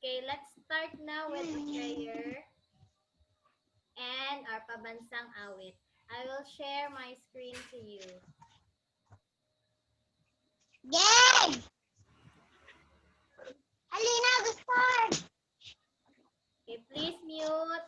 Okay, let's start now with the prayer and our pabansang awit. I will share my screen to you. Game! Alina, start! Okay, please mute.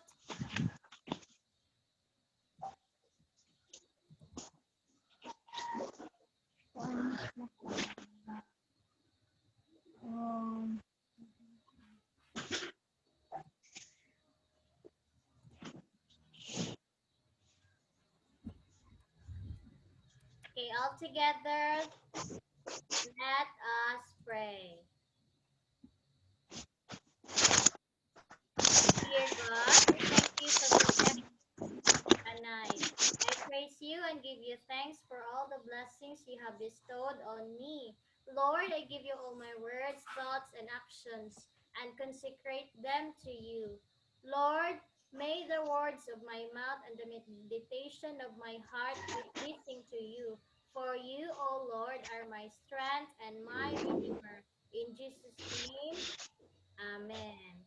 Okay, all together, let us pray. Dear God, we thank you for this night. I praise you and give you thanks for all the blessings you have bestowed on me. Lord, I give you all my words, thoughts, and actions and consecrate them to you. Lord, may the words of my mouth and the meditation of my heart be pleasing to you. For you, O Lord, are my strength and my Redeemer. In Jesus' name, Amen.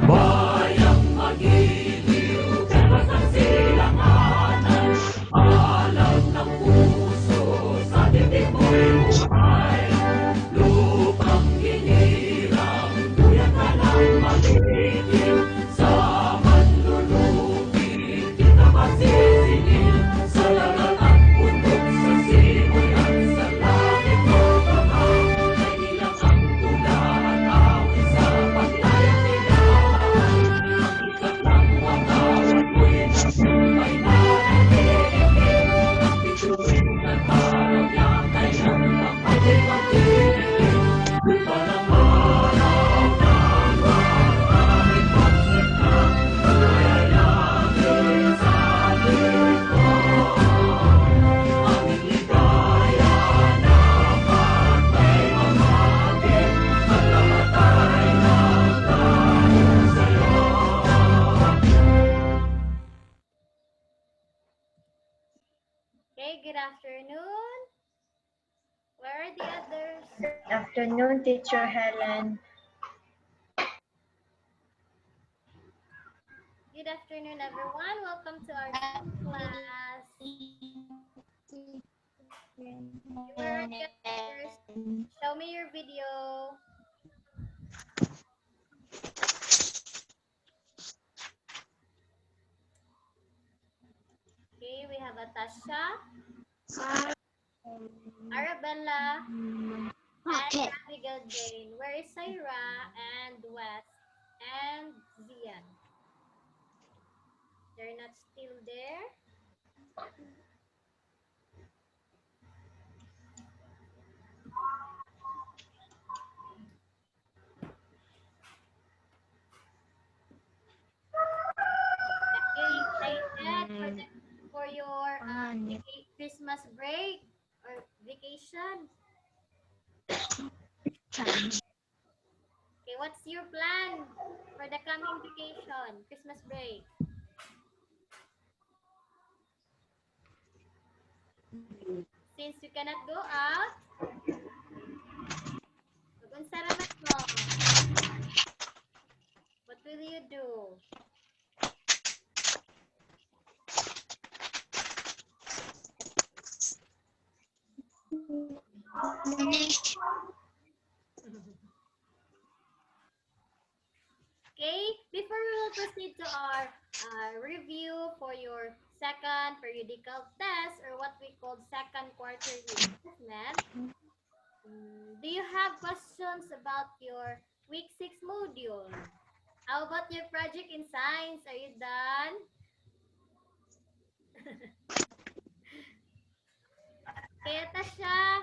Bayang magiliw sa silanganan, alam ng puso sa dibdib mo'y buhay. Lupang hinirang, buyan ka ng magiting, sa manlulupi kita masisingil, sa dagat at bundok, sa simoy at sa langit o baba, ay nilang ang tula at awit sa paglayang nila. Ikat ng watawat mo'y nagsumpay na nagdidilim, ang bituin at araw niya kanyang kapatid magdidilim. Lupa ng araw ng maraming pagsikap, layalangin sa likod. Aming ligaya dapat may mamagin, at lahat ay nagdahil sa'yo. Okay, good afternoon. Where are the others? Good afternoon, Teacher Helen. Good afternoon, everyone. Welcome to our class. Where are the others? Show me your video. Okay, we have Atasha, Arabella, and Okay. Abigail Jane. Where is Syra and Wes and Zian? They're not still there. Excited for your Christmas break or vacation? Okay, what's your plan for the coming vacation, Christmas break? Since you cannot go out, mag-unsa raman mo? What will you do? Okay, before we will proceed to our review for your second periodical test, or what we call second quarterly assessment, do you have questions about your week 6 module? How about your project in science? Are you done? Okay, Atasha.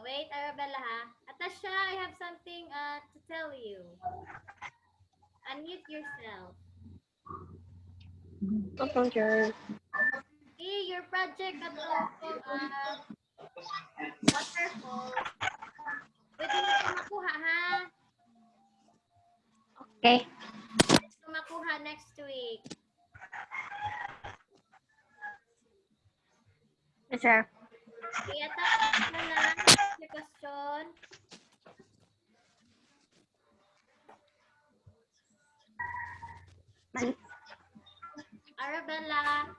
Wait, Arabella ha. Atasha, I have something to tell you. Unmute yourself. Okay. Okay, your project ato waterfall. Pwede na ito makuha, ha? Okay. Ito makuha next week. Yes, sir. Kaya tapos na lang yung question. Arabella,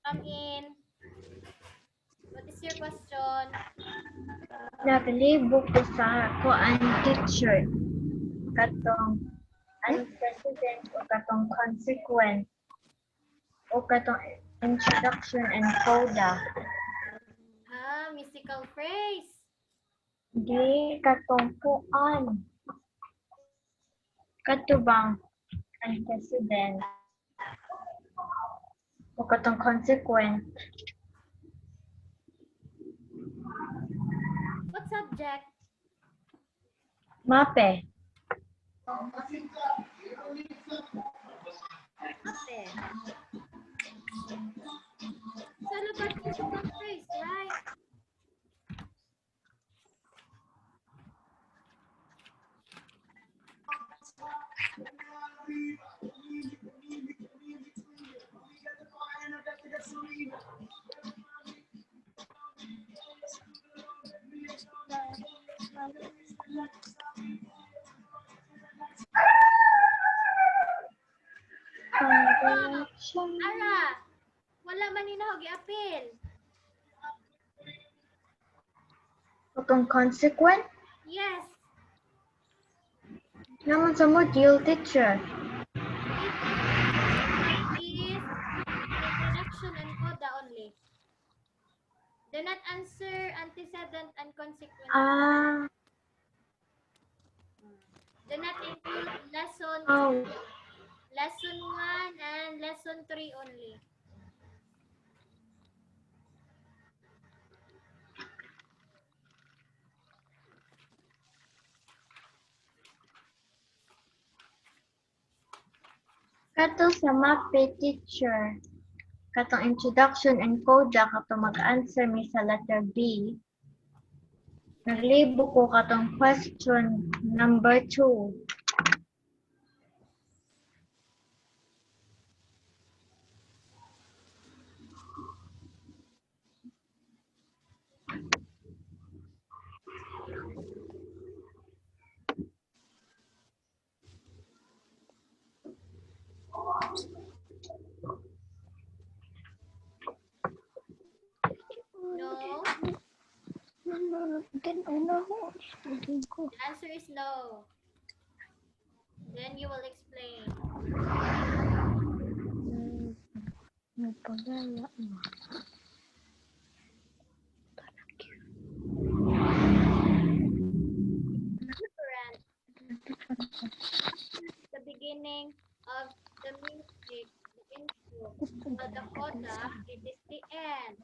come in. What is your question? Naglibo ko sa ako ang teacher. Katong antecedent o katong consequent o katong introduction and coda. Mystical phrase. Di katong puan. Katubang antecedent o katong consequent. What subject? Mape. Ate. Saan ba mystical phrase, right? Ara, wala man ninahog i-appeal. Katong consequent. Yes. Naman sa mo, deal teacher. Is introduction and coda only. Do not answer antecedent and consequent. Do not include lesson Oh. lesson 1 and lesson 3 only. Katong sa mape teacher. Katong introduction and coda katong mag-answer mi sa letter B. Naglibo ko katong question number 2. No. The answer is no. Then you will explain. Different. The beginning of the music, the intro, but the coda, it is the end.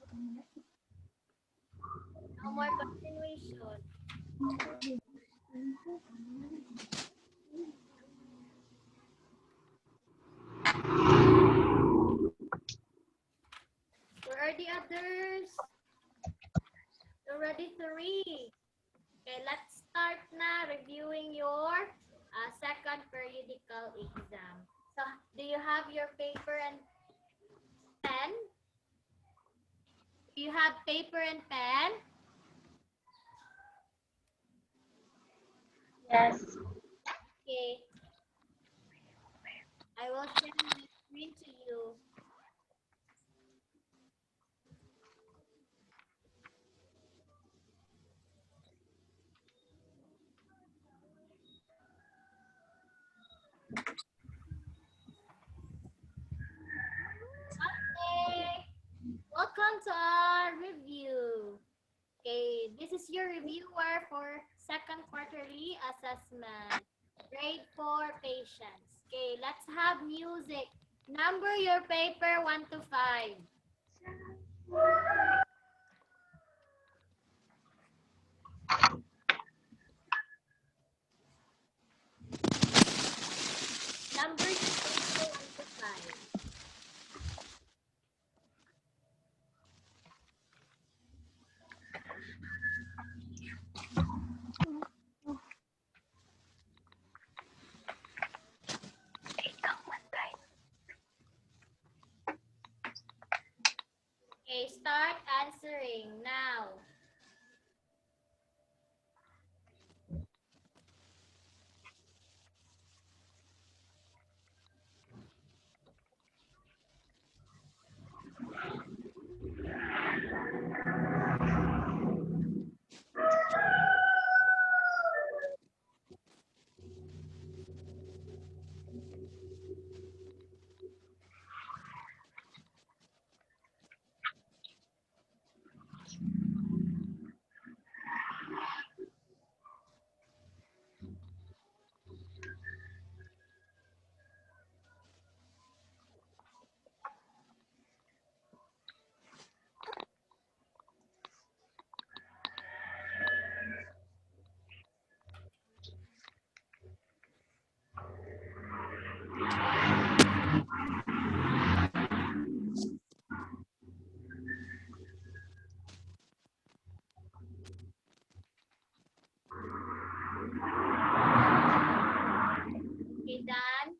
No more continuation. Where are the others? Already 3. Okay, let's start na reviewing your second periodical exam. So, do you have your paper and pen? Do you have paper and pen? Yes. Okay. I will share my screen to you. Okay. Welcome to our review. Okay, this is your reviewer for second quarterly assessment. Grade 4 patience. Okay, let's have music. Number your paper 1 to 5. Number your paper 1 to 5. Okay, start answering now. Okay, done.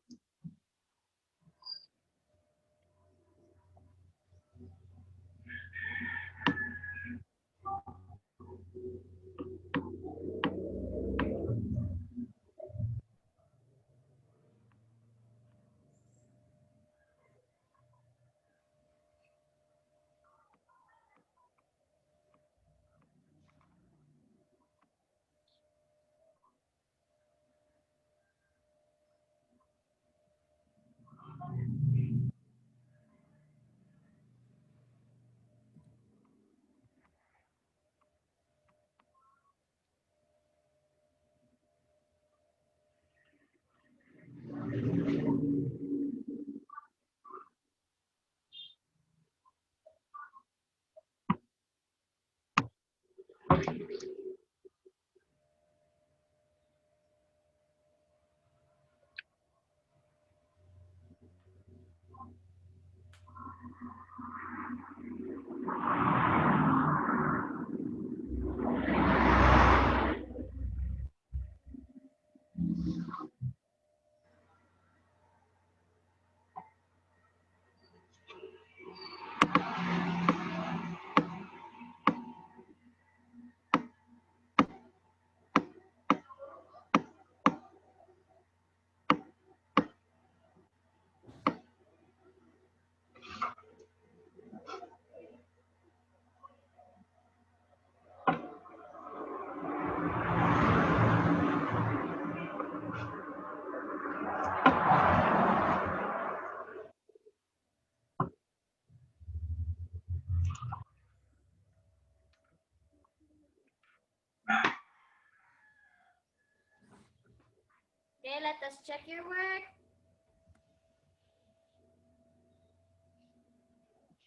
Okay, let us check your work.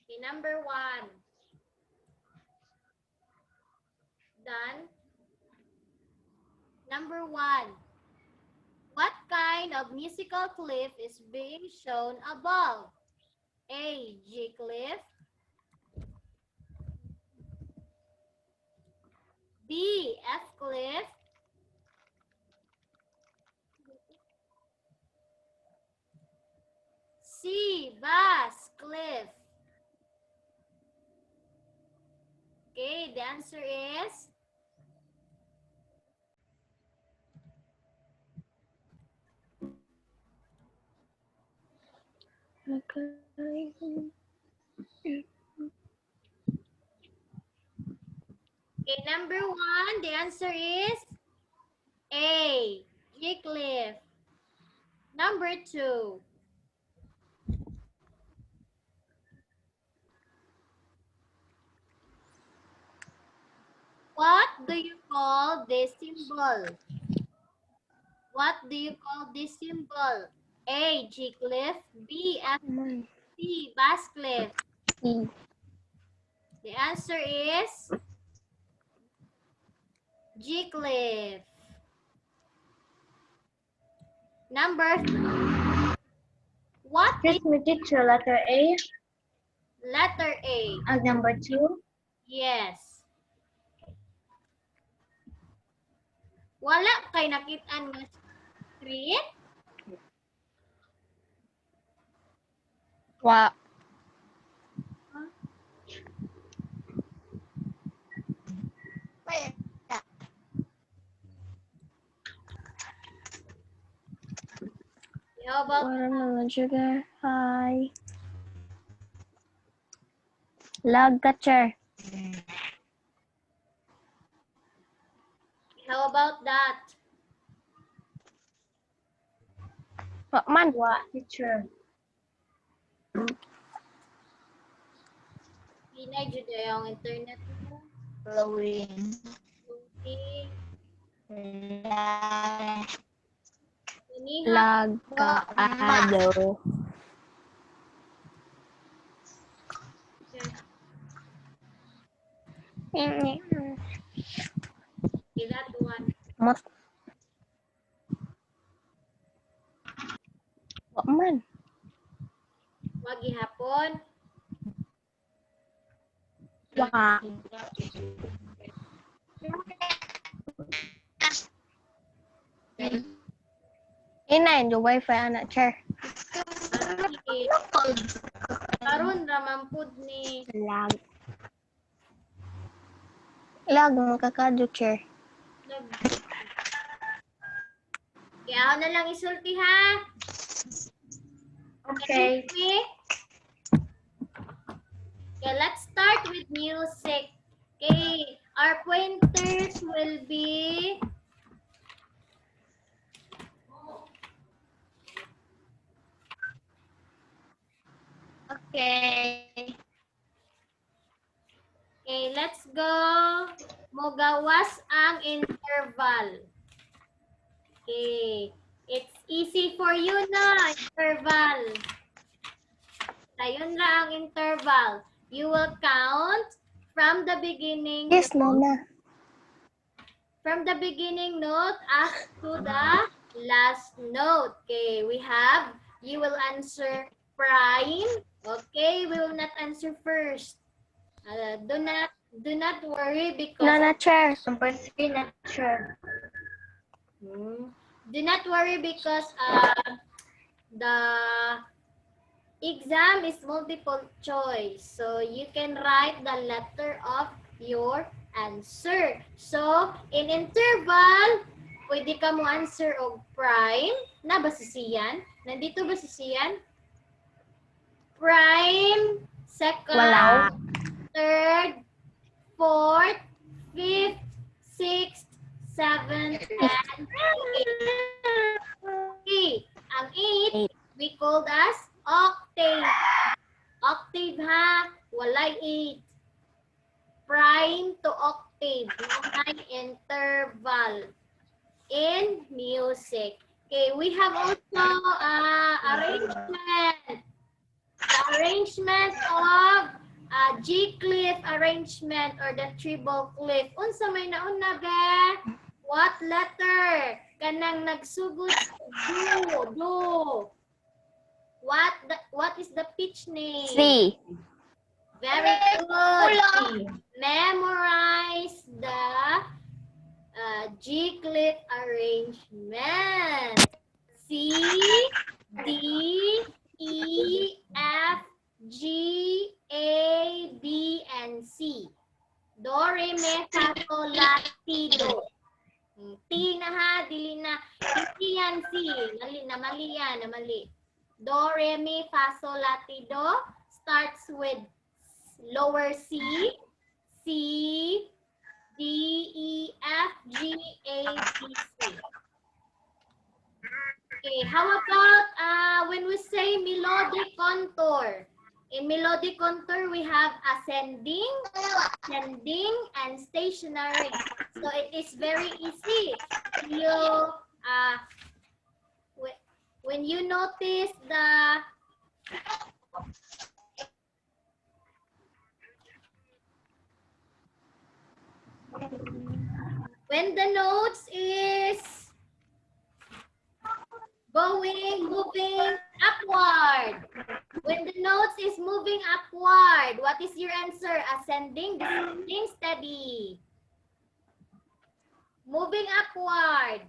Okay, number 1. Done. Number 1. What kind of musical cliff is being shown above? A. G cliff. B. F cliff. C. Bass cliff. Okay, the answer is okay, number 1. The answer is A. G cliff. Number 2. What do you call this symbol? What do you call this symbol? A. G cliff. B. F. C. Bass cliff. The answer is G cliff. Number 3. What is Excuse me, teacher, letter A. letter A? Number 2. Yes. Wala kay nakit-an nga street? about Watermelon sugar high. Log catcher. how about that? What man? What teacher? Hinay jud ang internet mo. Blowing. Okay. La. Iniha. Lagkaado. Okay, that one. What? What man? Wag gihapon. Waka. Inain yung wifi anak chair. Sige. Karon ra man pud ni Lag. Lag makakado chair. nag Kaya ako na lang isulti ha. Okay. Okay, let's start with music. Okay, our pointers will be Okay. okay, let's go. Mogawas ang interval. Okay, it's easy for you na, interval. Ayun lang ang interval. You will count from the beginning. Yes, Nana. From the beginning note up to the last note. Okay, we have, you will answer prime. Okay, we will not answer first. Do not worry because Nana chair. Compulsory na chair. do not worry because the exam is multiple choice. So you can write the letter of your answer. So in interval, pwede ka mo answer og prime. Na ba si Sian? Nandito ba si Sian? Prime, second, Wala. third, fourth, fifth, sixth, seventh, and eighth. Okay, ang eighth, we called as octave. Octave ha, walay eight. Prime to octave, may interval in music. Okay, we have also arrangement. The arrangement of G-clef arrangement or the treble clef. Unsa may nauna be? What letter? Kanang nagsugod do. What is the pitch name? C. Very good. Memorize the G-clef arrangement. C, D, E, F, G, A, B, and C. Do, re, mi, fa, sol, la, ti, do. T na ha, dili na. Hindi yan C. Mali na, mali yan, na mali. Do, re, mi, fa, sol, la, ti, do starts with lower C, C, D, E, F, G, A, B, C. Okay, how about when we say melodic contour? In melodic contour, we have ascending, and stationary. So it is very easy. When you notice the when the notes is moving upward. When the notes is moving upward, what is your answer? Ascending, descending, steady. Moving upward.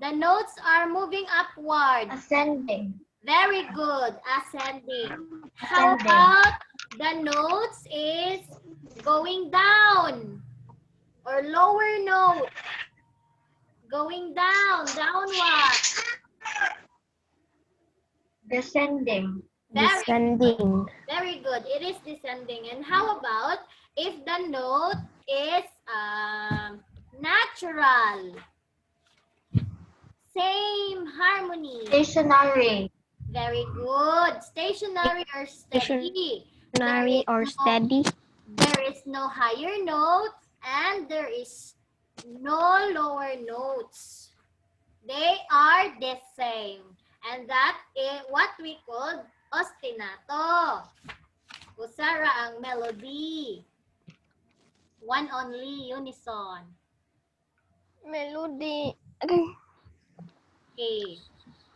The notes are moving upward. Ascending. Very good. Ascending. How about the notes is going down or lower note? Going down, downward. Descending. Descending. Very good. It is descending. And how about if the note is natural? Same harmony. Stationary. Very good. Stationary or steady. Stationary or steady. There is no higher note and there is no lower notes. They are the same. And that is what we call ostinato. Usara ang melody. One only, unison. Melody. Okay. Okay.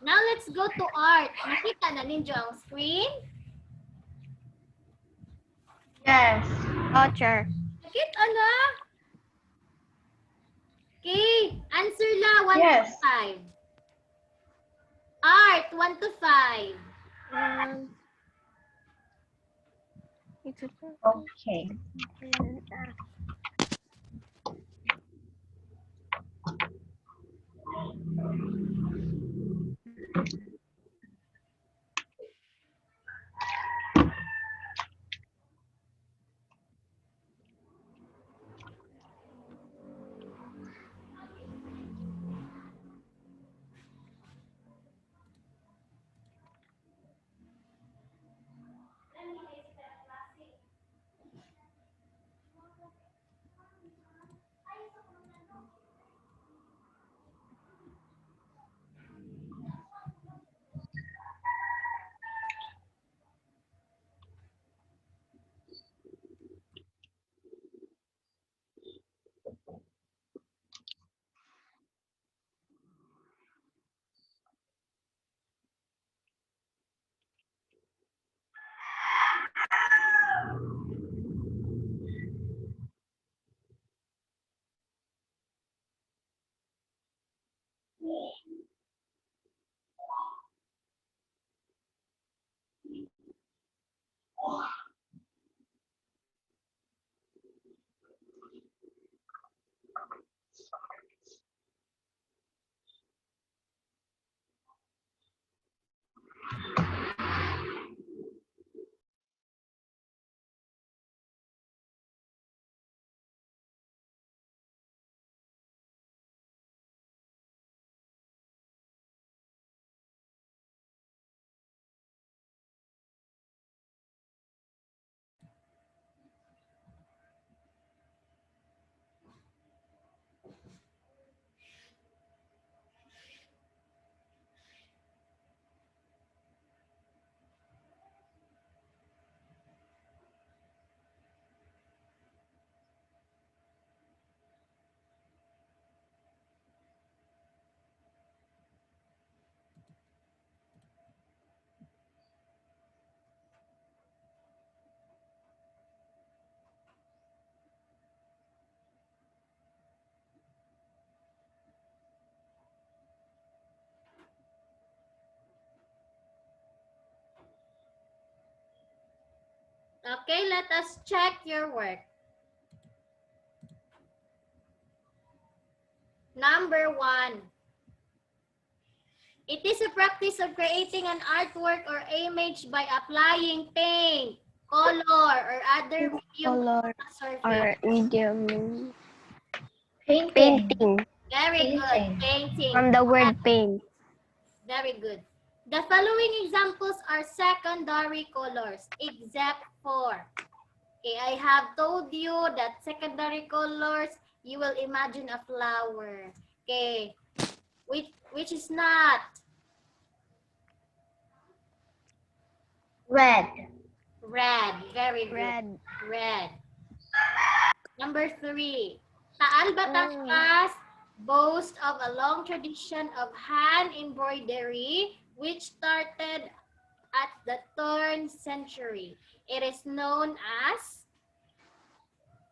Now let's go to art. Nakita na ninyo ang screen? Yes. Culture. Nakita na? Okay. Answer la 1 Yes. to 5. Art 1 to 5. Okay. Okay, let us check your work. Number 1. It is a practice of creating an artwork or image by applying paint, color, or other medium Color surface. or medium. Painting. Painting. Very good. Painting. Painting. From the word paint. Very good. The following examples are secondary colors, except for. Okay, I have told you that secondary colors, you will imagine a flower. Okay, which is not. Red. Red. Very good. Red. Red. Number 3. Taal Batangas boasts of a long tradition of hand embroidery which started at the 3rd century. It is known as,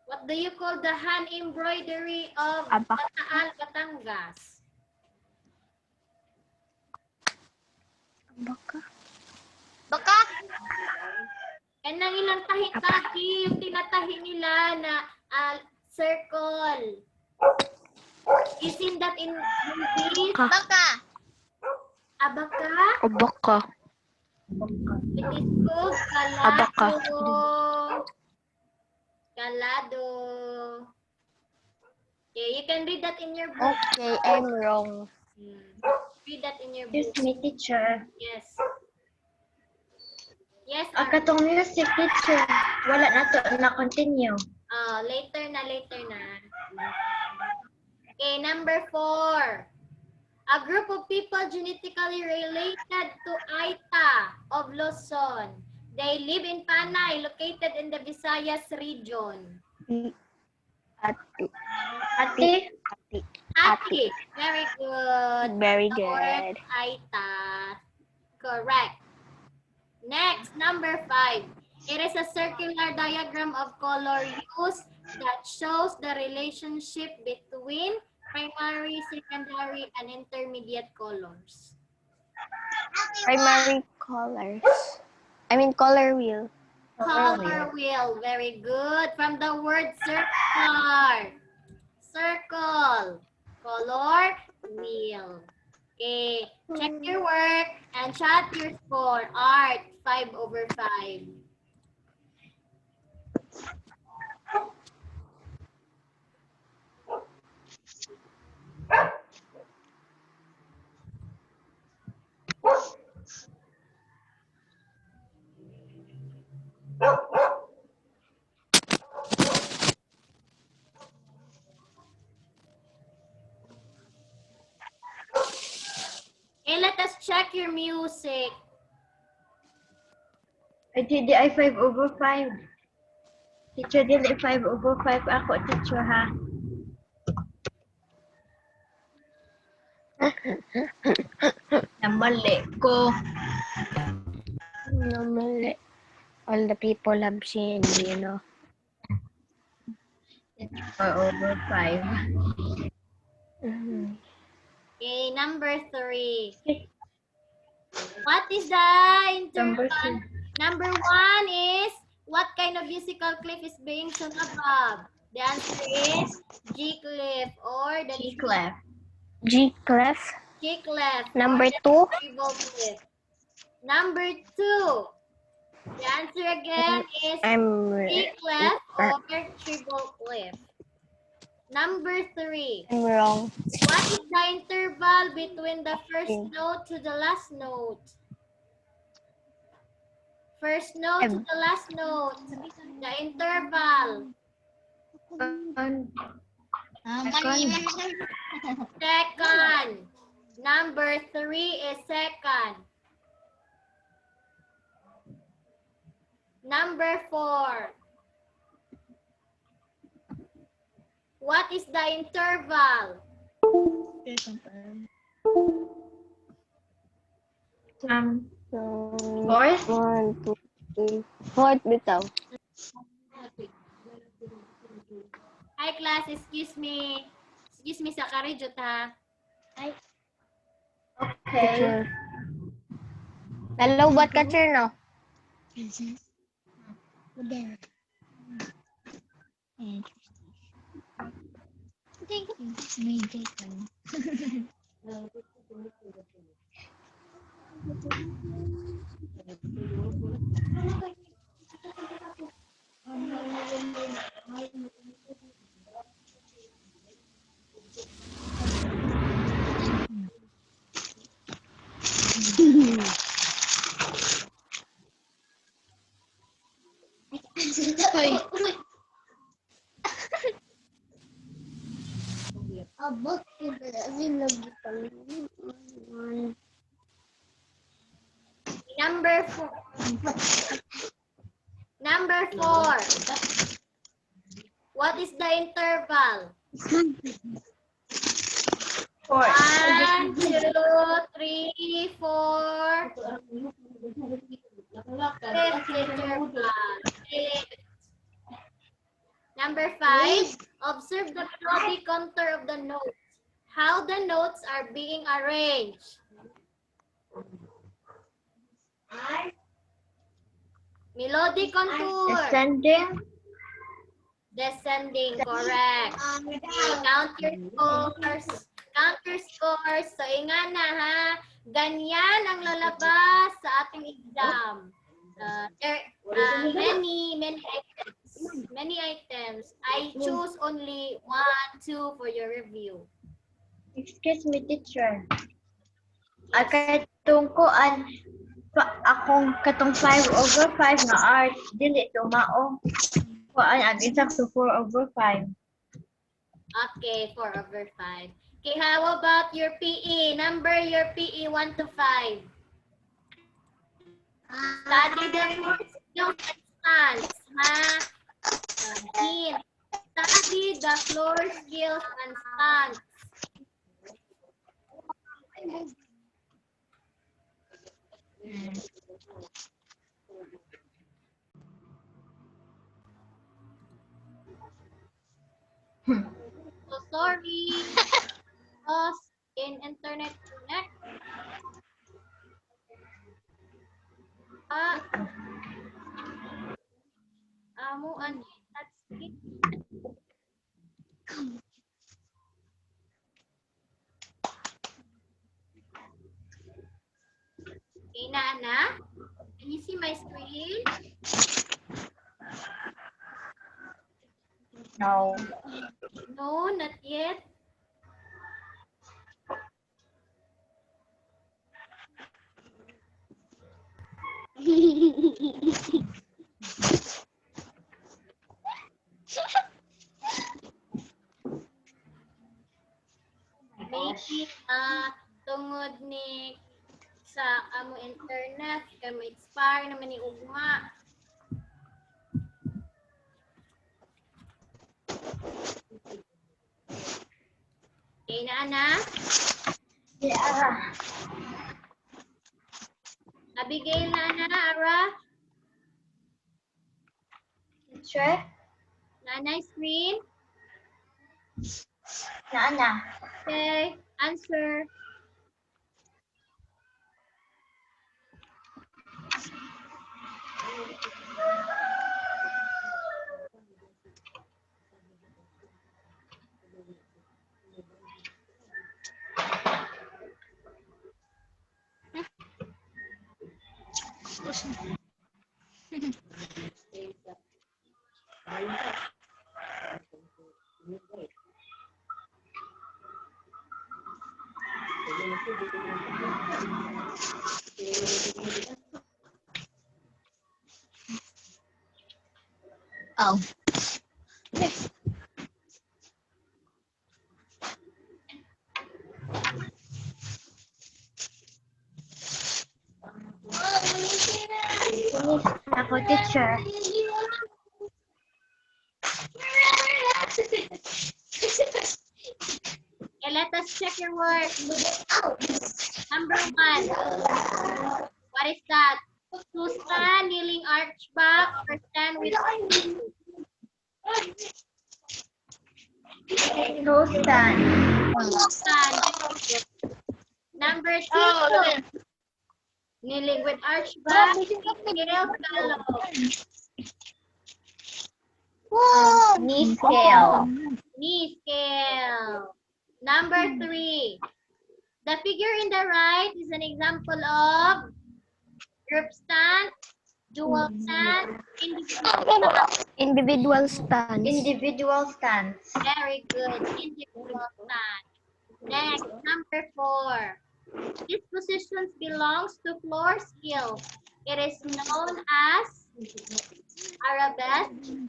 what do you call the hand embroidery of Abak. Taal Batangas? Baka. Baka. And nang ilang tahi-tahi, yung tinatahi nila na circle. You seen that in movies? Ka. Baka. Abaka? Abaka. It is called Abaka. kalado. Kalado. Okay, you can read that in your book. Okay, I'm wrong. Read that in your Excuse book. me, teacher. Yes. Yes, Katong music, teacher. Wala na to na-continue. later na. Okay, number 4. A group of people genetically related to Aita of Luzon. They live in Panay, located in the Visayas region. Ati. Ate, Ati. Very good. Very The word good. Aita. Correct. Next, number 5. It is a circular diagram of color use that shows the relationship between primary, secondary, and intermediate colors. Primary colors. I mean color wheel. Color wheel. Very good. From the word circular. Circle. Color wheel. Okay. Check your work and chat your score. Art, 5/5. Okay, let us check your music. ay di ay 5/5. Teacher, dili 5/5 ako, teacher, ha? Namali ko. Normally, all the people have seen, you know. It's 4/5. Mhm. Okay, number 3. What is the Number interval? 2. Number 1 is, what kind of musical cliff is being shown above? The answer is G cliff or the G-clef. G clef. G clef. Number or 2. the treble cliff. Number 2. The answer again is I'm G clef or treble cliff. Number 3. I'm wrong. What is the interval between the first note to the last note? First note to the last note. The interval. Mali man. Second. Number 3 is second. Number 4. What is the interval? Fourth? 1, 2, 3. Fourth bitaw. Hi class, excuse me. Excuse me sa karijot ha. Okay. Lalo ba't ka, sir, no? Udah. Thank you. May bacon. Abot ko na lagi Number 4. Number 4. What is the interval? 4. 1, 2, 3, 4. Fifth interval. Fifth. Number 5. Observe the melodic contour of the notes. How the notes are being arranged. Melodic contour. Ascending. Descending, correct. Okay, count your scores. Count your scores. So, ingat na ha. Ganyan ang lalabas sa ating exam. Many items. Many items. I choose only 1, 2 for your review. Excuse me, teacher. Katong kuan akong katong 5/5 na art dili tumao. Kuan ang exact to 4/5. Okay, 4/5. Okay, how about your PE? Number your PE 1 to 5. Study the first skills and stance, ha? Study the floor skills and stance. So sorry. Lost in internet connect. Amuan that's it. Okay na, Ana? Can you see my screen? No. No, not yet. Maybe tungod ni sa amo internet kay ma-expire naman ni ugma. Okay na, Ana? Yeah. Abigail na, Ana, Ara? Teacher, Nanay screen? na. Okay, answer. Oh. Ako, teacher. Okay, let us check your work. Number 1. What is that? To stand, kneeling arch back, or stand with No stand. stand. Number 2. Kneeling with arch back, scale fellow. Knee scale. Knee scale. Number 3. The figure in the right is an example of group stand, dual stand, Individual stance. Individual stance. Very good. Individual stand. Next, number 4. This position belongs to floor skills. It is known as arabesque,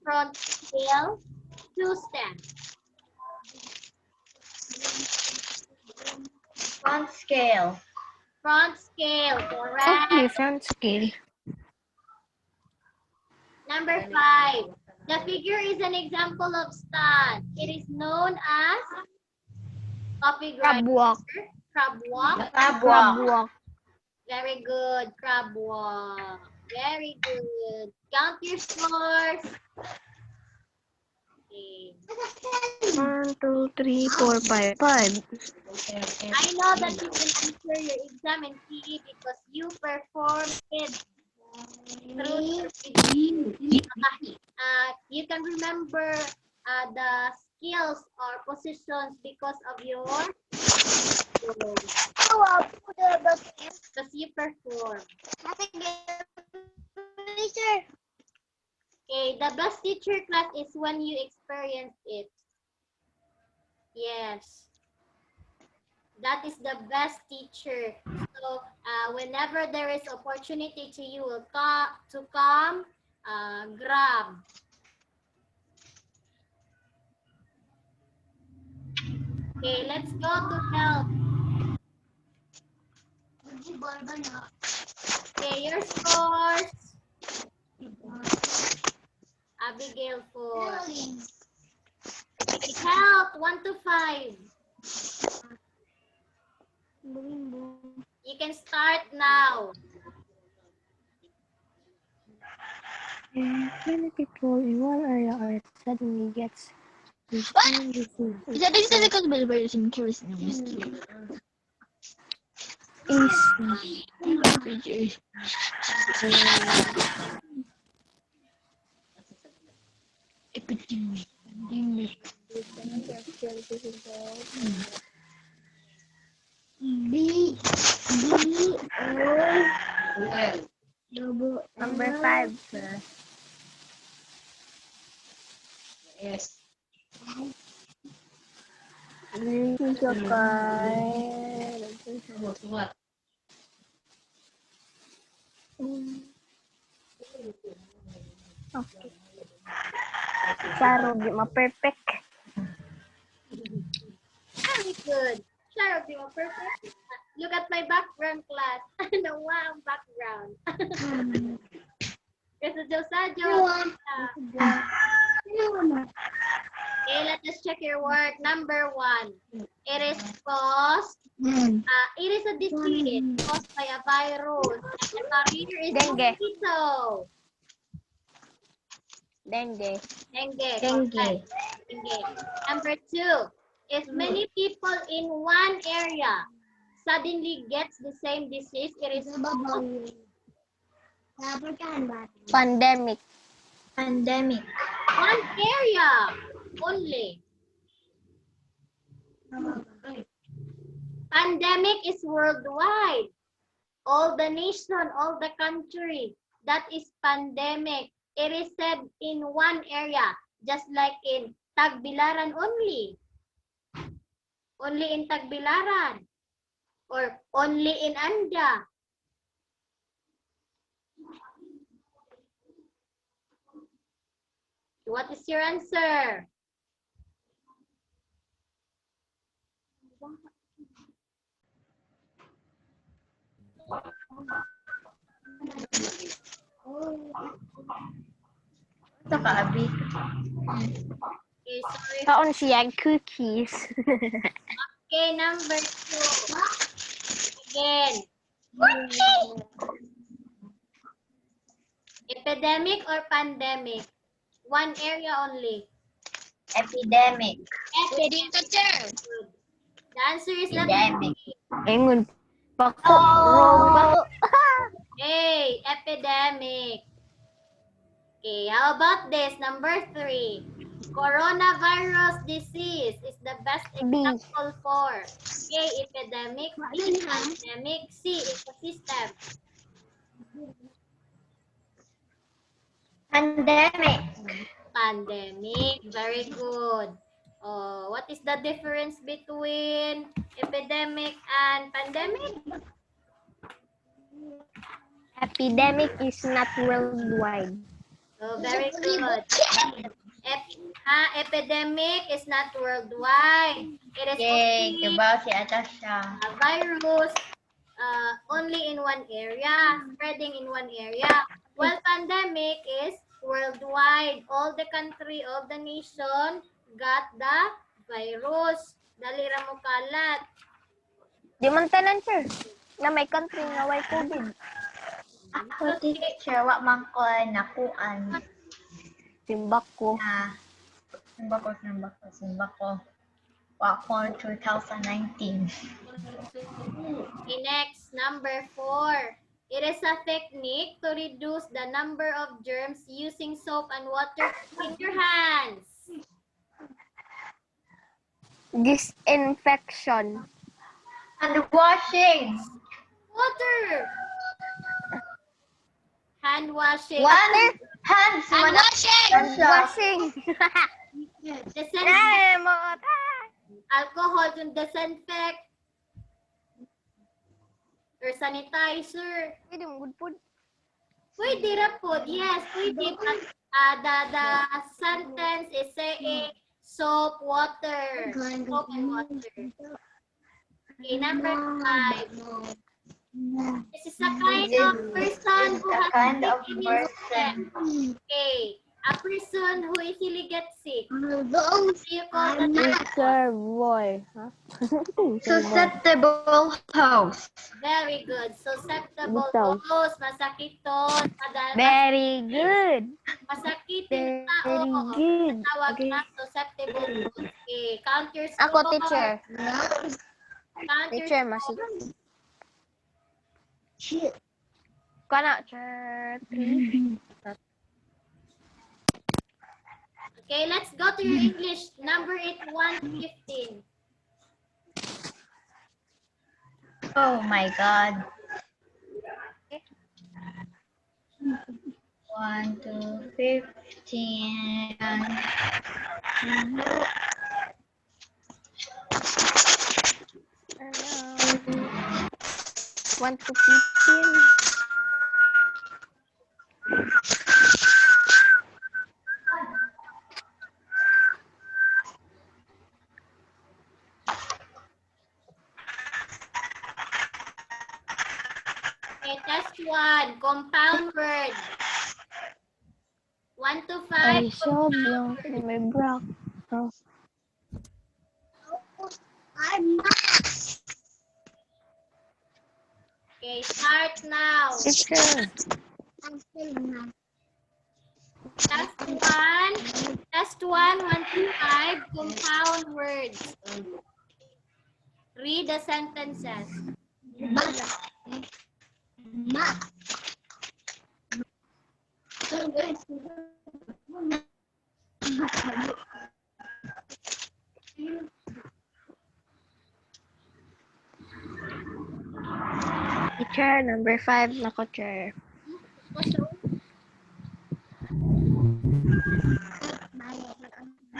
front scale, two-stand. Front scale. Front scale, correct. Okay, front scale. Number 5. The figure is an example of stand. It is known as coffee Crab grinder. walk. Crab walk. Crab Crab walk. walk. Very good. Crab walk. Very good. Count your scores. Okay. 1, 2, 3, 4, 5. 5. I know that you can answer your exam in PE because you performed it You can remember the skills or positions because of your because you perform. Okay, the best teacher class is when you experience it. Yes, that is the best teacher. So whenever there is opportunity to you will come, grab. Okay, let's go to help. Okay, your scores. Abigail 4. Okay, help 1 to 5. You can start now. Many people in one area are suddenly gets this common disease. Isa din sa likod ba ba yung curious na epidemic. Number 5, sir. Yes. Thank you, What? Okay. Charo, di ma-perfect. Very good. Share of your perfect. Look at my background class. Ano wow, background. Kasi Josajo. Okay, let us check your work. Number 1. It is caused. It is a disease caused by a virus. And the carrier is Dengue. mosquito. Dengue. Dengue. Dengue. Dengue. Number 2. If many people in one area suddenly gets the same disease, it is Pandemic. Pandemic. one area only. Pandemic is worldwide. All the nation, all the country. That is pandemic. It is said in one area, just like in Tagbilaran only. Only in Tagbilaran. Or only in Anda. What is your answer? Ito ka, Abi. Okay, sorry. Kaon siya cookies. Okay, number 2. Again. Epidemic or pandemic? One area only. Epidemic. Epidemic. Good. The answer is Epidemic. Ingon pa ko. Hey, epidemic. Okay, how about this? Number 3. Coronavirus disease is the best example for A, epidemic, B, pandemic, C, ecosystem. Pandemic. Pandemic, very good. Oh, what is the difference between epidemic and pandemic? Epidemic is not worldwide. Oh, very good. Epidemic is not worldwide. It is Yay, only diba si Atasha? a virus only in one area, spreading in one area. While pandemic is worldwide. All the country, all the nation got the virus. Dali ra mo kalat. Di man tanan, sir. Na may country nga way COVID. Ako, teacher, wak man ko nakuan Timbak ko. na simba ko. Wak ko 2019. Okay, next, number 4. It is a technique to reduce the number of germs using soap and water to clean your hands. Disinfection. And washing. Water. Hand washing. One. Hands. And washing! Washing. Disinfect. Ay, mo. Alcohol to disinfect. Or sanitizer. Pwede mo good food. Pwede ra po. Yes, pwede. But the sentence is saying soap, water. Soap and water. Okay, number 5. This is a kind of person who A has kind of sick immune system. person. Okay, a person who easily gets sick. Although What do you call that? Reservoir. Huh? Susceptible host. Very good. Susceptible Bitaw. host, masakiton, Very good. masakitin Very tao. good. Tawag Okay. na susceptible host. Okay, count your Ako, score. teacher. Count your Teacher, score. masig. shit. Kana, teacher. 3. Okay, let's go to your English. Number 8, 1 to 15. Oh my God. 1 to 15. Around 1 to 15. Okay, test 1. Compound word. 1 to 5. Ay, so compound blank. word. May brock. Oh. I'm not. Okay, start now. Teacher. I'm still not. Test 1. Test 1, 1 to 5. Compound words. Read the sentences. Ma. Teacher, number 5 na ko, teacher.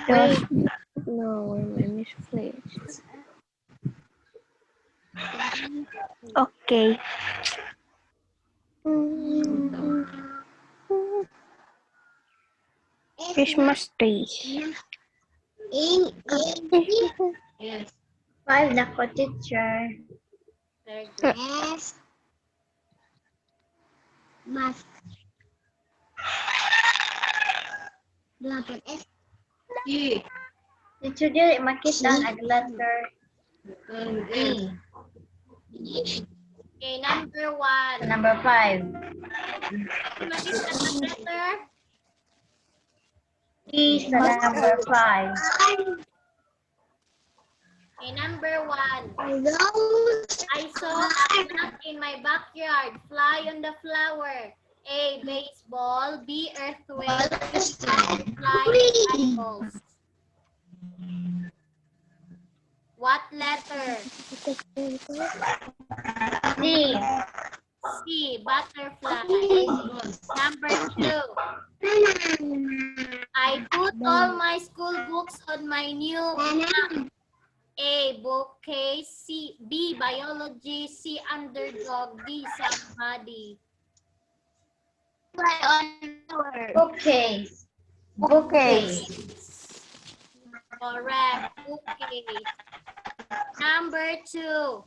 Wait. No, where my misplaced. Okay. Christmas tree. Yes. 5 na ko, teacher. Very good. Yes. Mask. Dapat S. Teacher, dili makita ang letter E. Okay, number 1. Number 5. Makita sa letter. E sa number 5. Okay, number 1. Those I saw a plant in my backyard. Fly on the flower. A. Baseball. B. Earthquake. Fly animals. What letter? C. C. Butterfly. Number 2. I put all my school books on my new map. A. Bookcase. C. B. Biology. C. Underdog. D. Somebody. fly on the word. Bookcase. Bookcase. Correct. Bookcase. Number 2.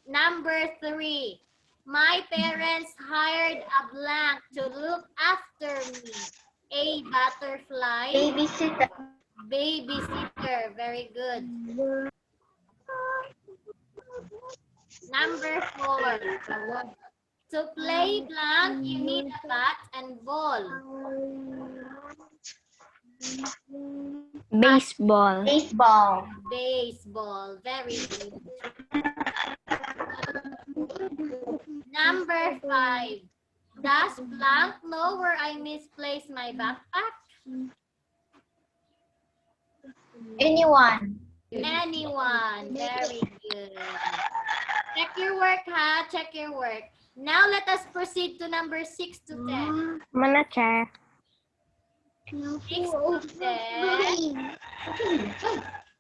Number 3. My parents hired a blank to look after me. A. Butterfly. Babysitter. Babysitter. Very good. Number 4. To play blank, you need a bat and ball. Baseball. Baseball. Baseball. Very good. Number 5. Does blank know where I misplaced my backpack? Anyone? Anyone. Very good. Check your work, ha? Check your work. Now let us proceed to number 6 to 10. Mana check. 6 to 10.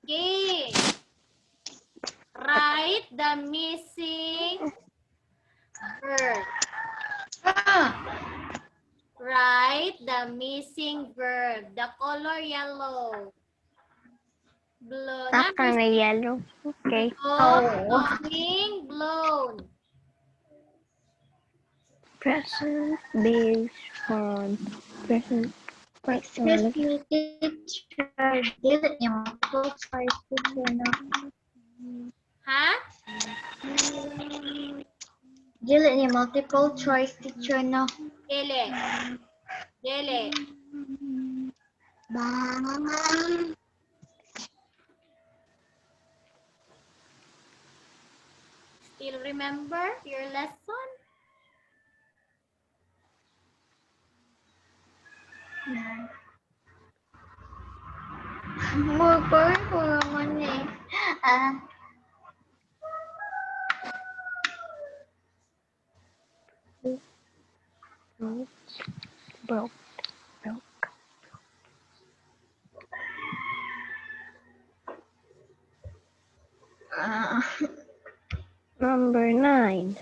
Okay. Write the missing verb. Write the missing verb. The color yellow. Blue. Saka na yellow. Okay. Blowing, blown. Present based on present Excuse personal. me, teacher. Dili niya multiple choice teacher na. Ha? Dili niya multiple choice teacher na. Dili. Dili. Still remember your lesson? Mag-burn ko naman eh. Broke. Number 9.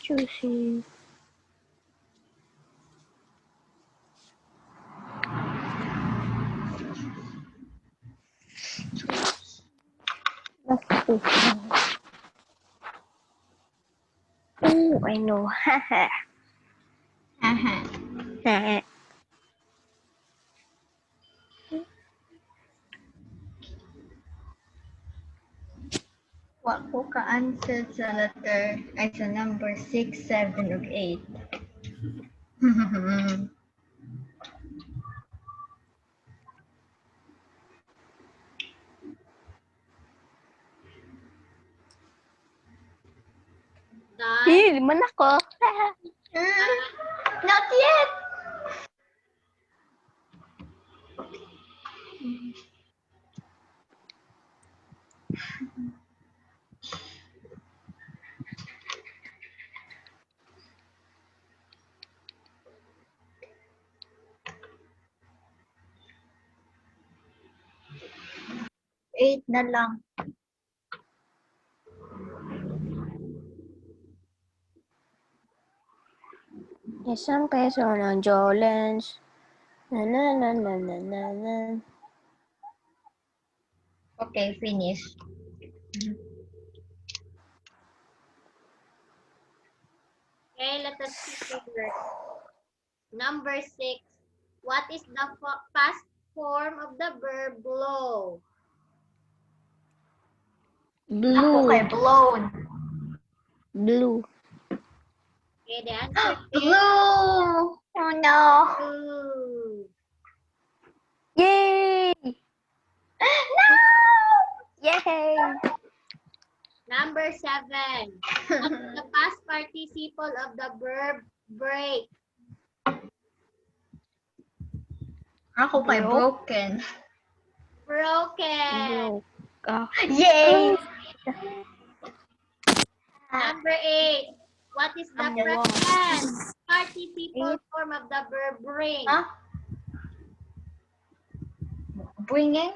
Choosing. Let's see. Oh, I know. Haha. Haha. Wa ko ka-answer sa letter, ay sa number 6, 7, ug 8. Done. Liman ako. Not yet! Eight na lang. Isang peso ng Jolens. Na na na na na na na. Okay, finish. Okay, let us see here. Number 6. What is the past form of the verb blow? Ako Blue. kay blown. Blue. Okay, the answer is Blue! Oh no! blue. Yay! No! Yay! Number 7. What is the past participle of the verb break? Ako kay broken. Broken. Broke. Ah. Yay! Number 8. What is the I'm lost. present participle form of the verb bring? Huh? Bringing?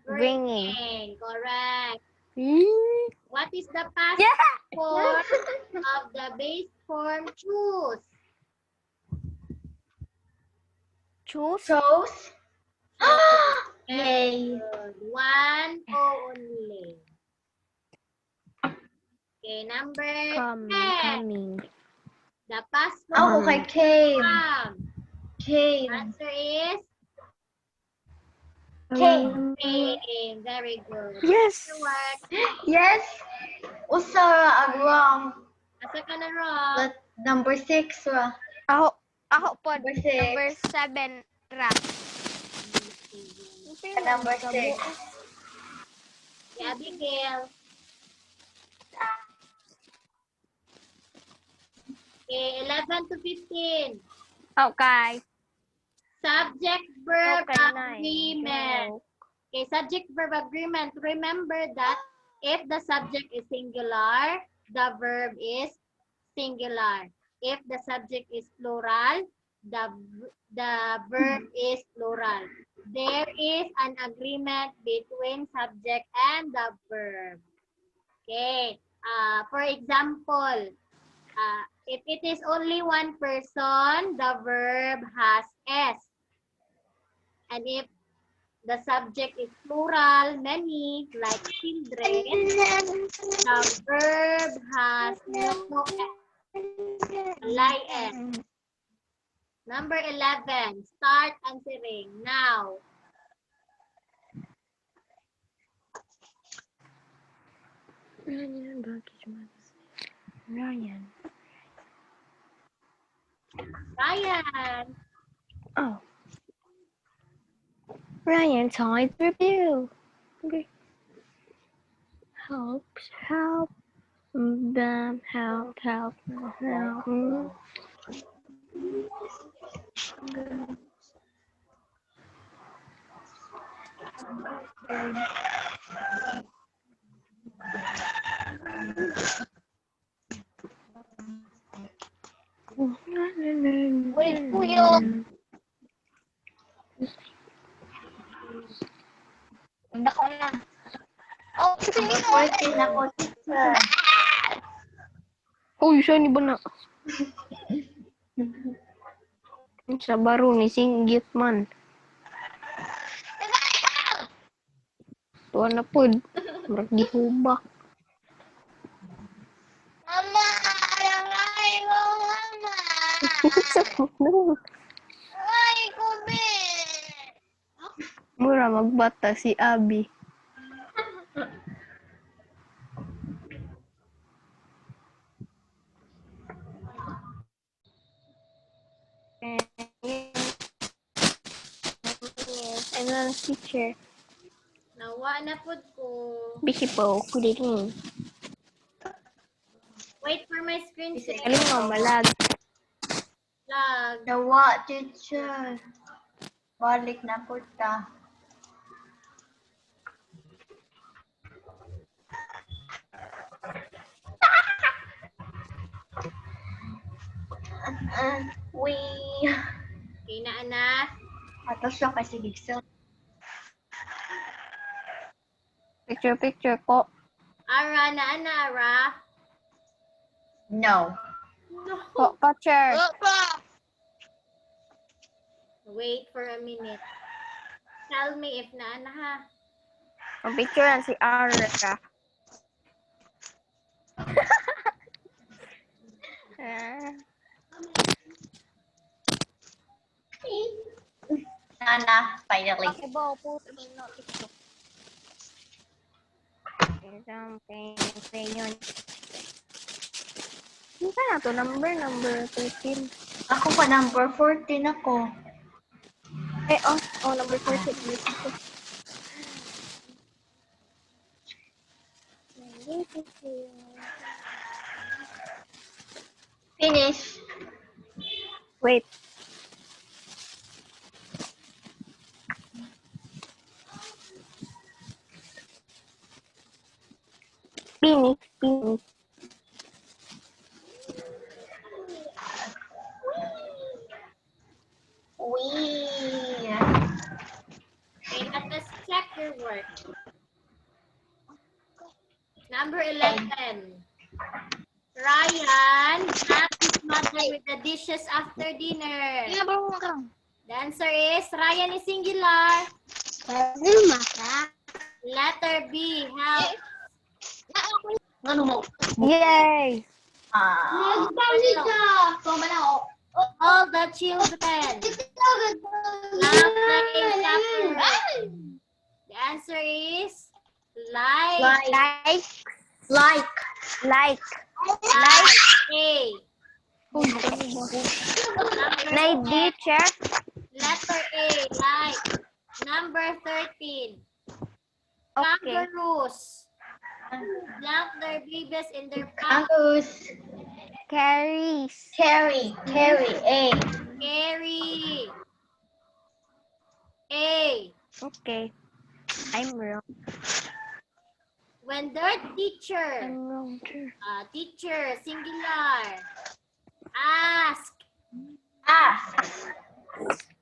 Bringing. Correct. Hmm? What is the past Yeah! form of the base form choose? Choose. Chose? Yay! Good. 1 only. Okay, number 10. Coming. The past Ako form kay came. come. Came. Answer is Came. came. Very good. Yes. Good work. Yes! Usa ang wrong. Asa ka na wrong? But number 6 ra. Ako po. Number 6. Number 7. Rat. Number 6. Si Abigail. Okay, 11 to 15. Okay. Subject verb Okay, nice. agreement. Okay, subject verb agreement. Remember that if the subject is singular, the verb is singular. If the subject is plural, the verb is plural. There is an agreement between subject and the verb. Okay. For example, if it is only one person, the verb has S. And if the subject is plural, many, like children, the verb has no S. Number 11, start answering now. Ryan. Ryan, Oh. Ryan, time to review. Okay. Help. Them, help. Wait po yun. Hindi ko na. Oh, sige na. 14 ako, teacher. Uy, siya ni ba na? Sa baro ni singgit man. Tuwa na po. Murag di hubak. Mama, alangay ko, mama. Sa puno. Ay, kubi. Mura magbata si Abby. Yes, and then teacher. nawa na po ko. Busy po, kuliling. Wait for my screen share. Alam mo, malag. Lag. Nawa, teacher. Balik na po ta. We. Okay na, anak. Atos siya kasi Dixon. Picture ko. Ara na, Ara. No. Po, chair. Papa. Wait for a minute. Tell me if na, ha. Ang picture yan si Ara. Nana, finally. Okay, bo, post mo na TikTok. Isang pen yun. Ano ka na to? Number 13. Ako pa, number 14 ako. Number 14. Finish. Wait. Finish. We. Okay, let us check your work. Number 11. Ryan helped his mother with the dishes after dinner. The answer is Ryan is singular. Letter B, help. Ano mo? Yay! All the children. Now playing chapter. The answer is like. Like. A. Night teacher. Letter A, like. Number 13. Okay. Kangaroos. Blank their babies in their pouch. Angus. Carries. Carry. A. Carry. A. Okay. I'm wrong. When their teacher, I'm wrong too. teacher, singular, ask Ask.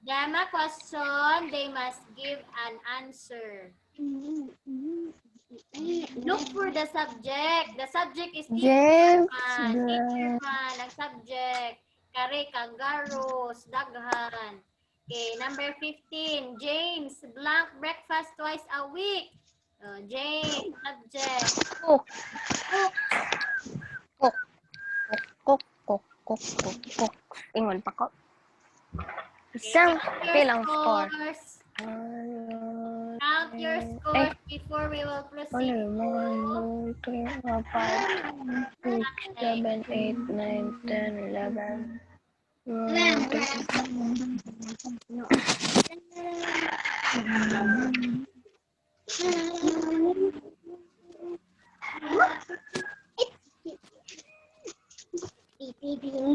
them a question, they must give an answer. Look for the subject. The subject is teacher James man. Teacher Blunt. man, ang subject. Kare, kangaroos, daghan. Okay, number 15. James, blank breakfast twice a week. James, subject. Cook. Cook. Cook. Ingon pa ko. Isang kilang score. Count your scores before we will proceed. 1, 2, 3, 4, 5, 6, 7, 8, 9, 10, 11. 1, 2,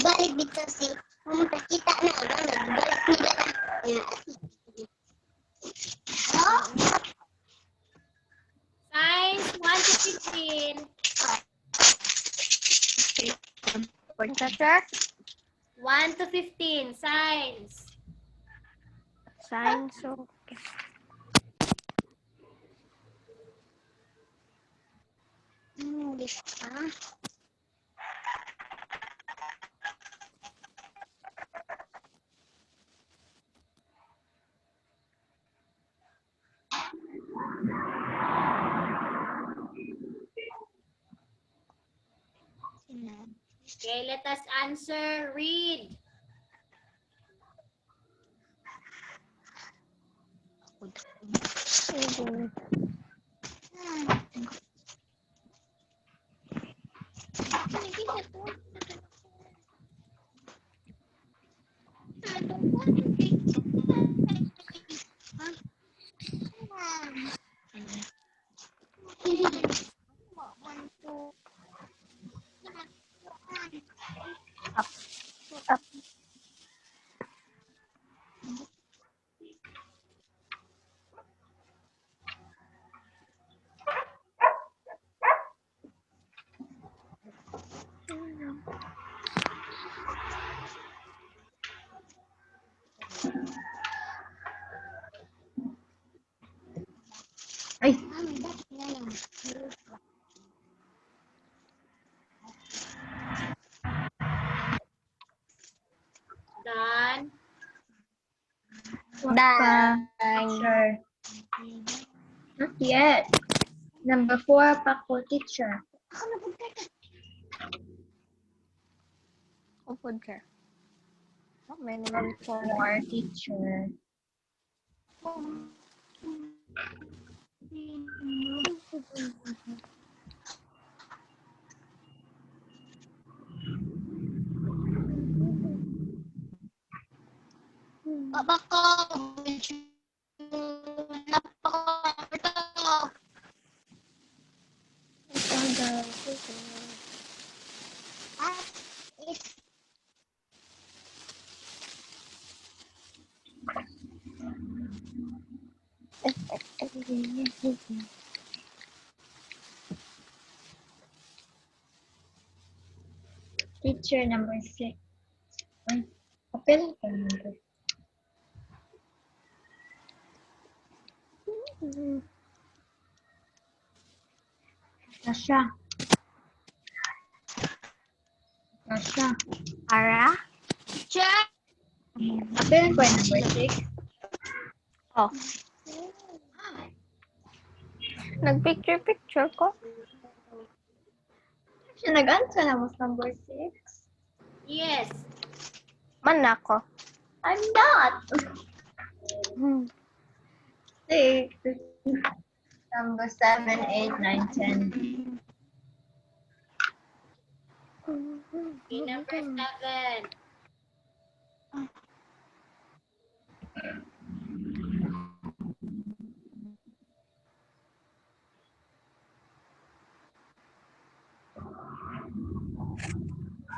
Balik dito si kita na nagbalik nila. Science 1 to 15. Teacher? 1 to 15. Science. Science. Okay. Okay, let us answer. Read. Up. Ay, Done. Done. Sure. Not yet. Number 4, pa ko, teacher. Upod ka. How many Number 4, teacher. Baba ko. Napako. Teacher number 6. Ay, apel ka number. Tasha. Tasha. Ara? Check. Apel ko number 6. Oh. Nagpicture ko. Siya nag-answer na mas number 6. Yes. Man ako. I'm not. 6. Number 7, 8, 9, 10. Okay, number 7.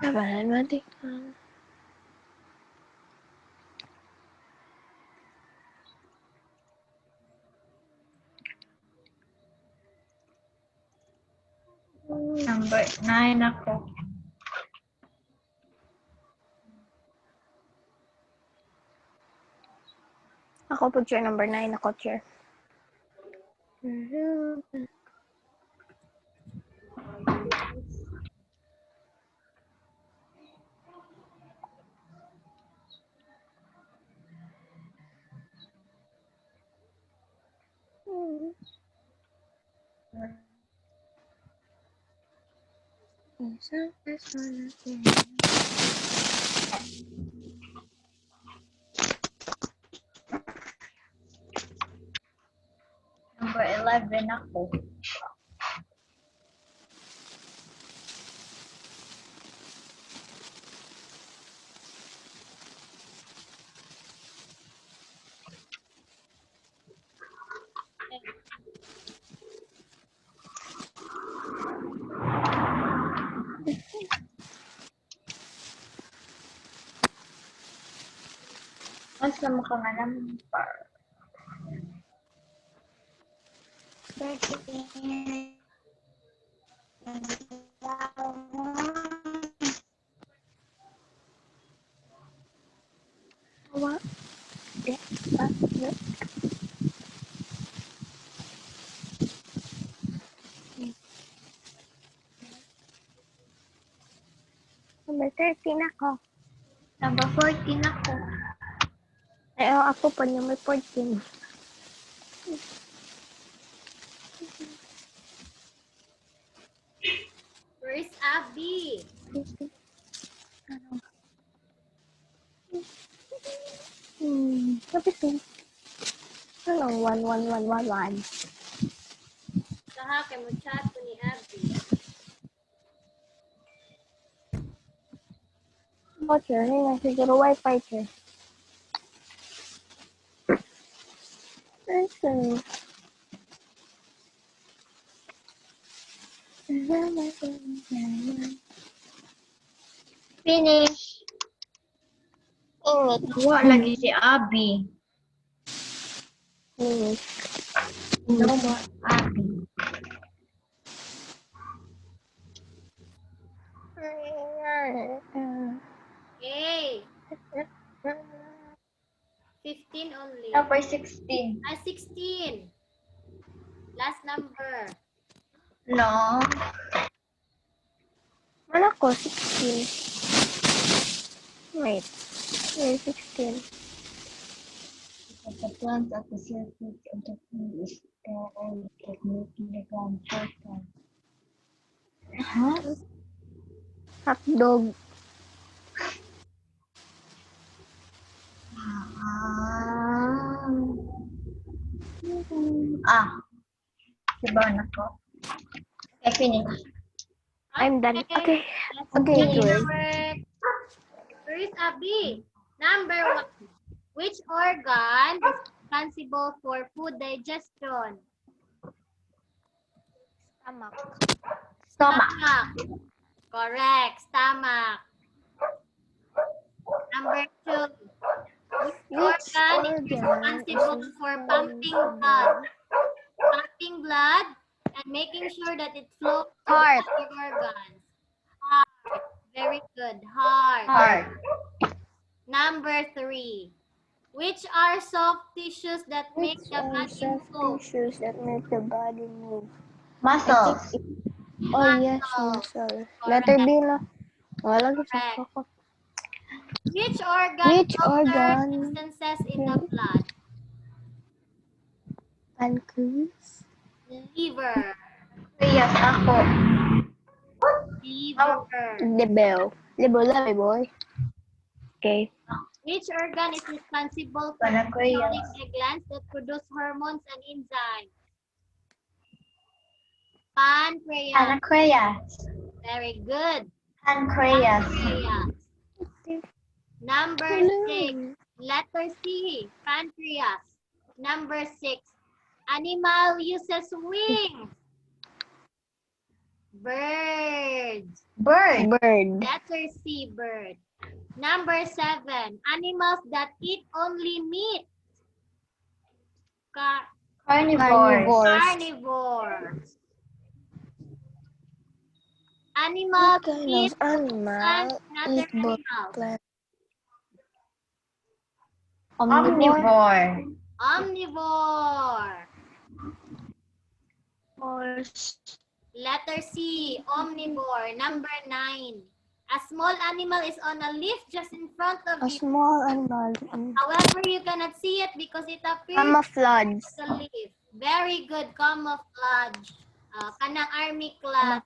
Labanan natin. Number 9 ako. Ako po chair number 9. Ako chair. Number 11 ako. Mas na mo ka nga number. 13. What? Number 13 ako. Number 14 ako. Ay, ako po number 14. Where's Abby? Sabi ko. Anong 11111? Saha kay mo chat ko ni Abby. Ako chair. Ngayon siguro wifi chair. Listen. Finish. Ingit. Wa lagi si Abby. No more Abby. Okay. 15 only. Number 16. 16. Last number. No. Wala ko, 16. Wait. Wait, 16. The plants of the circuit of the food is sterile technique in the ground circle. Huh? Hotdog. Diba na ko? Okay, finish. I'm done. Okay. Let's Okay, see Joy. Where is Abby? Number 1. Which organ is responsible for food digestion? Stomach. Stomach. Correct. Stomach. Number 2. Which organ is responsible for pumping blood? Pumping blood and making sure that it flows to Heart. the other organs. Heart. Very good. Heart. Heart. Number 3. Which are soft tissues that make Which the are body soft move? tissues that make the body move? Muscles. Oh, yes, Muscles. muscle. Letter B na. Wala ko Correct. sa ko. Which organ Which filters organ? substances in the blood? Pancreas. Liver. Yes, ako. Liver. Libo, boy. Okay. Which organ is responsible for Pancreas. controlling the glands that produce hormones and enzymes? Pancreas. Pancreas. Very good. Pancreas. Pancreas. Number 6. Letter C. Pancreas. Number 6. Animal uses wings. Bird. Bird. Bird. Letter C, bird. Number 7, animals that eat only meat. Carnivores. Carnivore. Animals What kind eat of animal another eat both animal. plants? Omnivore. Omnivore. Horse. Letter C, omnivore. Number 9. A small animal is on a leaf just in front of A you. small animal. However, you cannot see it because it appears Camouflage. on the leaf. Very good, camouflage. Kanang army class.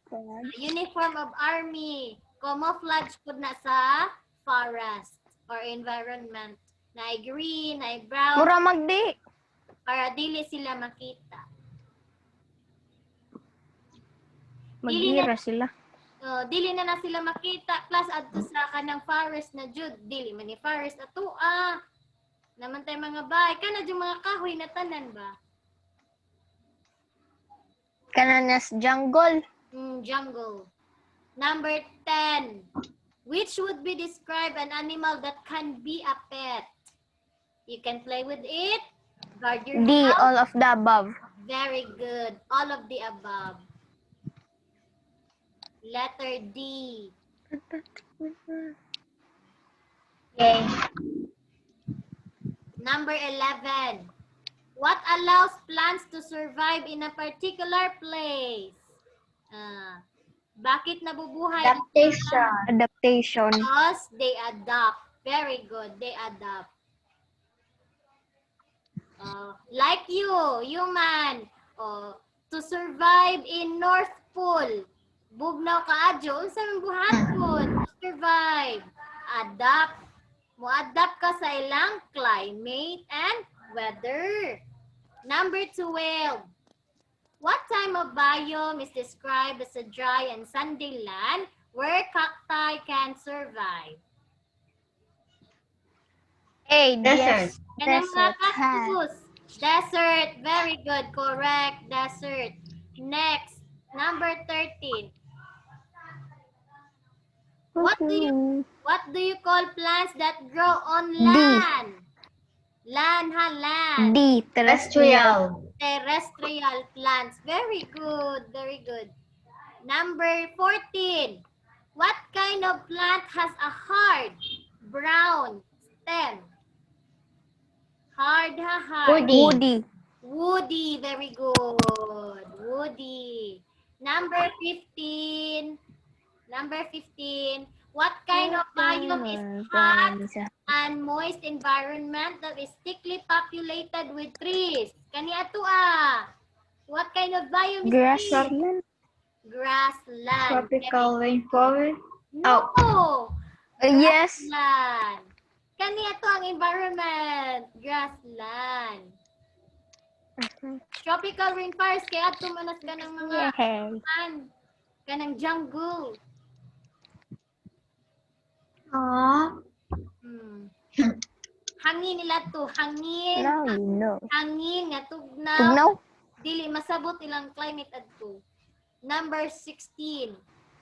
Uniform of army. Camouflage pud na sa forest or environment. Na green, na brown, Mura magdi. para dili sila makita. Maghira sila. Dili na sila makita plus adto sa kanang forest na jud dili man ni forest ato naman tay mga bahay kana jud mga kahoy na tanan ba Kananas jungle. jungle. Number 10, which would be describe an animal that can be a pet? You can play with it, guard your D. house. All of the above. Very good, all of the above. Letter D. Yay. Number 11. What allows plants to survive in a particular place? Bakit nabubuhay? Adaptation. Adaptation. Because they adapt. Very good. They adapt. Like you, human. To survive in North Pole. Bugnaw ka adyo. Unsa man buhaton? To survive. Adapt. Mo-adapt ka sa ilang climate and weather. Number 12. What type of biome is described as a dry and sandy land where cacti can survive? A. Desert. Kanang mga Desert. cactus. Desert. Very good. Correct. Desert. Next. Number 13. What do you call plants that grow on land? Land. D. Terrestrial. Terrestrial plants. Very good. Very good. Number 14. What kind of plant has a hard, brown stem? Hard. Woody. Woody. Very good. Woody. Number 15. What kind of biome is hot and moist environment that is thickly populated with trees? Kani ato What kind of biome is this? Grassland. Grassland. Tropical rainforest. No. Yes. Grassland. Kani ato ang environment. Grassland. Tropical rainforest kaya ato manas ka ng mga Yay. kanang jungle. Hangin nila to. Hangin. Now you know. Hangin nga tugnaw. Tugnaw. Dili masabot ilang climate adto. Number 16.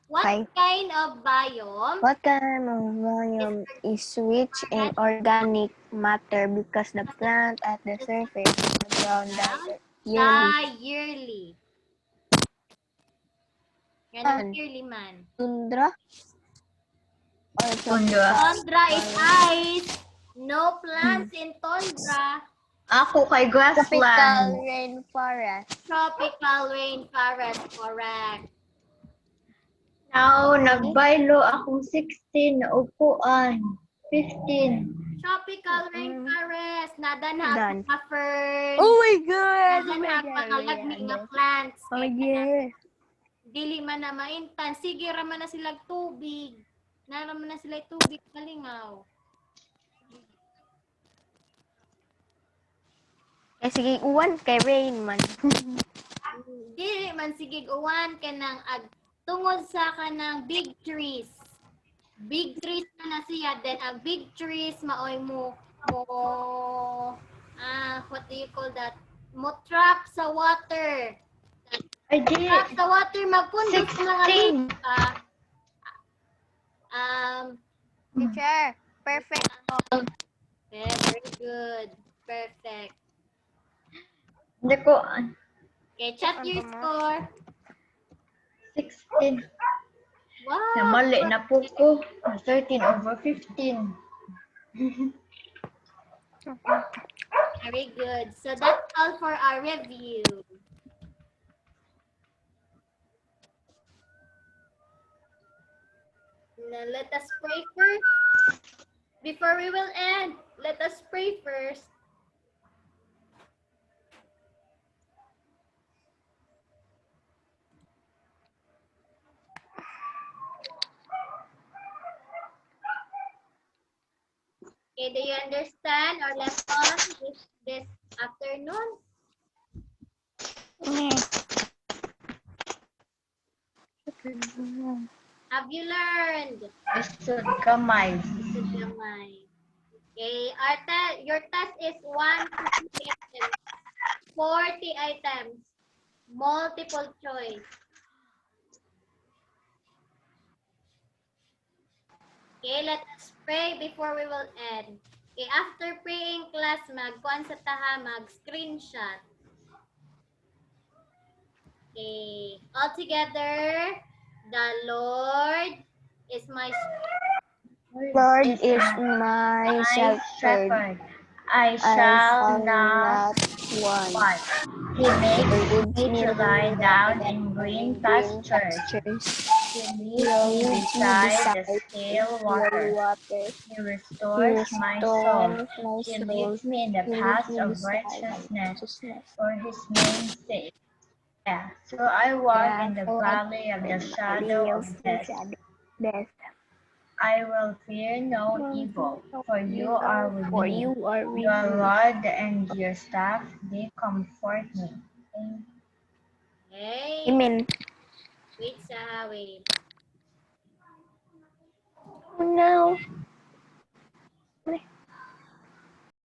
What Okay. kind of biome What kind of biome is rich in organic matter because the plant at the surface of the ground dies yearly? yearly? Yan An. ang yearly man. Tundra? Or Tundra. Tundra is ice. No plants in tundra. Ako kay Tropical grassland. rainforest. Tropical rainforest. Correct. Now, nagbaylo akong 16 na upuan. 15. Tropical rainforest. Nada na Done. ang fern. Oh my God! Nada na ang pangalagmi nga plants. Oh yeah. Dili man na maintan. Sige, raman na sila tubig. Naraman na sila tubig. Malingaw. Eh sige, uwan kay rain man. Dili man sige uwan ka ng tungod sa kanang big trees. Big trees na siya. Then ang big trees maoy mo what do you call that? Mo trap sa water. Ay, di. Sa water magpundos sa mga 16. lipa. Teacher, perfect. Okay, very good. Perfect. Hindi ko, Okay, chat your score. 16. Wow. Namali na po ko. 13/15. Very good. So that's all for our review. Now let us pray first. Before we will end, let us pray first. Okay, do you understand our lesson this afternoon? Have you learned? Lisod kamay. Lisod gamay. Okay, your test is 1 to 3 items. 40 items. Multiple choice. Okay, let us pray before we will end. Okay, after praying class, magkuan sa taha, mag-screenshot. Okay, all together, the Lord is my Lord is my shepherd. I I shall shall not not want. want. He makes me to lie down in green pastures. He leads me beside the still water. He restores my soul. He leads me in the paths of righteousness for his name's sake. Yeah. So I walk in the valley of the shadow of death. I will fear no evil, for you are with me. Your rod and your staff, they comfort me. Hey, Amen. wait sa wait. Oh no.